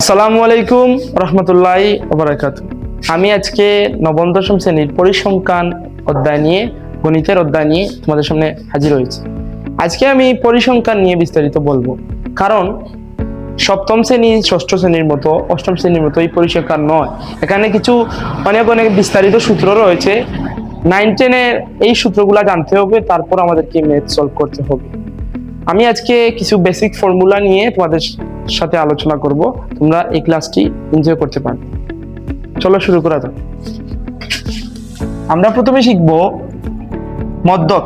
আসসালামু আলাইকুম রহমতুল্লাহি ওয়া আমি আজকে নবম দশম শ্রেণীর পরিসংখ্যান অধ্যায় নিয়ে গণিতের অধ্যায় নিয়ে তোমাদের সামনে হাজির হয়েছি। আজকে আমি পরিসংখ্যান নিয়ে বিস্তারিত বলবো, কারণ সপ্তম শ্রেণী ষষ্ঠ শ্রেণীর মতো অষ্টম শ্রেণীর মতো এই পরিসংখ্যান নয়। এখানে কিছু অনেক বিস্তারিত সূত্র রয়েছে। 9-10-এর এই সূত্রগুলা জানতে হবে, তারপর আমাদেরকে ম্যাথ সলভ করতে হবে। আমি আজকে কিছু বেসিক ফর্মুলা নিয়ে তোমাদের সাথে আলোচনা করব, তোমরা এই ক্লাসটি এনজয় করতে পারবে। চলো শুরু করা যাক। আমরা প্রথমে শিখব মধ্যক,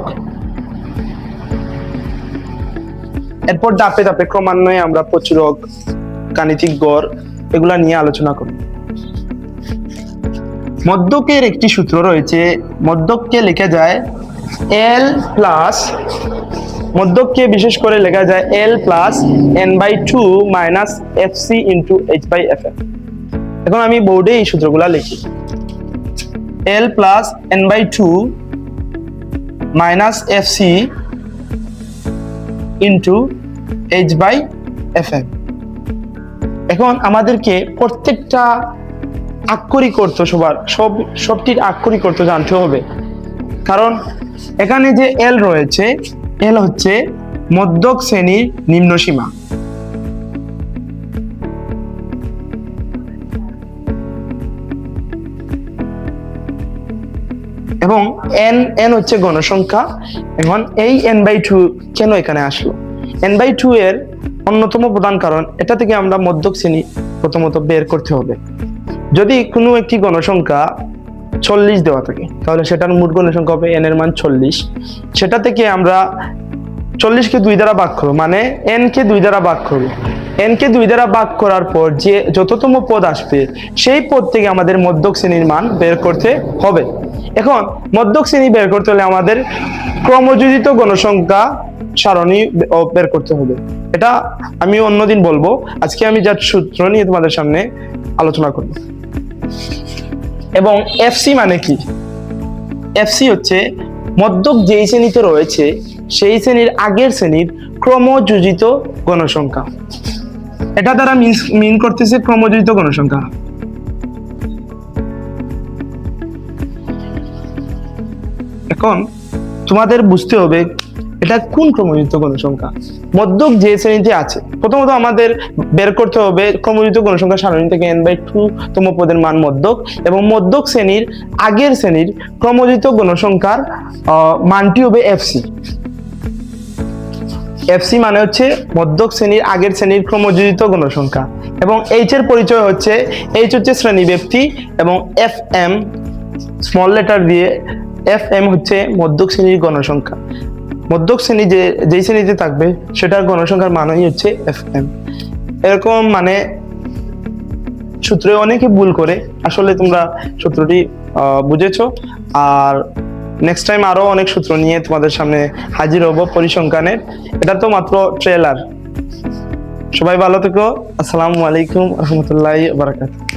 এরপর ধাপে ধাপে ক্রমান্বয়ে আমরা প্রচুরক, গাণিতিক গড় এগুলা নিয়ে আলোচনা করব। মধ্যকের একটি সূত্র রয়েছে। মধ্যককে লেখা যায় এল প্লাস, মধ্যককে বিশেষ করে লেখা যায় L plus n/2 minus fc into h/fm। এখন আমি বোর্ডে এই সূত্রগুলা লিখি। L plus n/2 minus fc into h/fm। এখন আমাদেরকে প্রত্যেকটা আক্ষরিক অর্থ সবটির আক্ষরিক অর্থ জানতে হবে, কারণ এখানে যে এল রয়েছে, এল হচ্ছে মধ্যক শ্রেণীর নিম্নসীমা, এবং এন হচ্ছে গণসংখ্যা। এখন এই n/2 কেন এখানে আসলো? n/2 এর অন্যতম প্রধান কারণ, এটা থেকে আমরা মধ্যক শ্রেণী প্রথমত বের করতে হবে। যদি কোনো একটি গণসংখ্যা 40 দেওয়া থাকে, তাহলে সেটার মোট গণসংখ্যা হবে n এর মান 40। সেটা থেকে আমরা 40-কে 2 দ্বারা ভাগ করব, মানে n কে 2 দ্বারা ভাগ করব। n কে 2 দ্বারা ভাগ করার পর যে যততম পদ আসবে, সেই পদ থেকে আমাদের মধ্যক শ্রেণীর মান বের করতে হবে। এখন মধ্যক শ্রেণী বের করতে হলে আমাদের ক্রমযোজিত গণসংখ্যা সারণী বের করতে হবে। এটা আমি অন্যদিন বলবো, আজকে আমি যার সূত্র নিয়ে তোমাদের সামনে আলোচনা করব। এবং এফসি মানে কি? এফসি হচ্ছে মধ্যক যেই শ্রেণীতে রয়েছে সেই শ্রেণীর আগের শ্রেণীর ক্রমযোজিত গণসংখ্যা। এটা দ্বারা মিন করতেছে ক্রমযোজিত গণসংখ্যা। এখন তোমাদের বুঝতে হবে এটা কোন ক্রমযুক্ত গণসংখ্যা। মধ্যক যে শ্রেণীতে আছে, প্রথমত আমাদের বের করতে হবে ক্রমযুক্ত গণসংখ্যা সারণী থেকে n/2 তম পদের মান মধ্যক, এবং মধ্যক শ্রেণীর আগের শ্রেণীর ক্রমযুক্ত গণসংখ্যার মানটি হবে এফসি। এফসি মানে হচ্ছে মধ্যক শ্রেণীর আগের শ্রেণীর ক্রমযোজিত গণসংখ্যা, এবং এইচ এর পরিচয় হচ্ছে, এইচ হচ্ছে শ্রেণী ব্যক্তি, এবং এফ এম স্মল লেটার দিয়ে, এফ এম হচ্ছে মধ্যক শ্রেণীর গণসংখ্যা। মধ্যক শ্রেণী যেই শ্রেণীতে থাকবে সেটার গণসংখ্যার মানই হচ্ছে এফ এম। এরকম মানে সূত্রে অনেকে ভুল করে, আসলে তোমরা সূত্রটি বুঝেছো। আর নেক্সট টাইম আরো অনেক সূত্র নিয়ে তোমাদের সামনে হাজির হব পরিসংখ্যানের। এটা তো মাত্র ট্রেলার। সবাই ভালো থেকো। আসসালামু আলাইকুম রহমতুল্লাহি ওয়া বারাকাতুহু।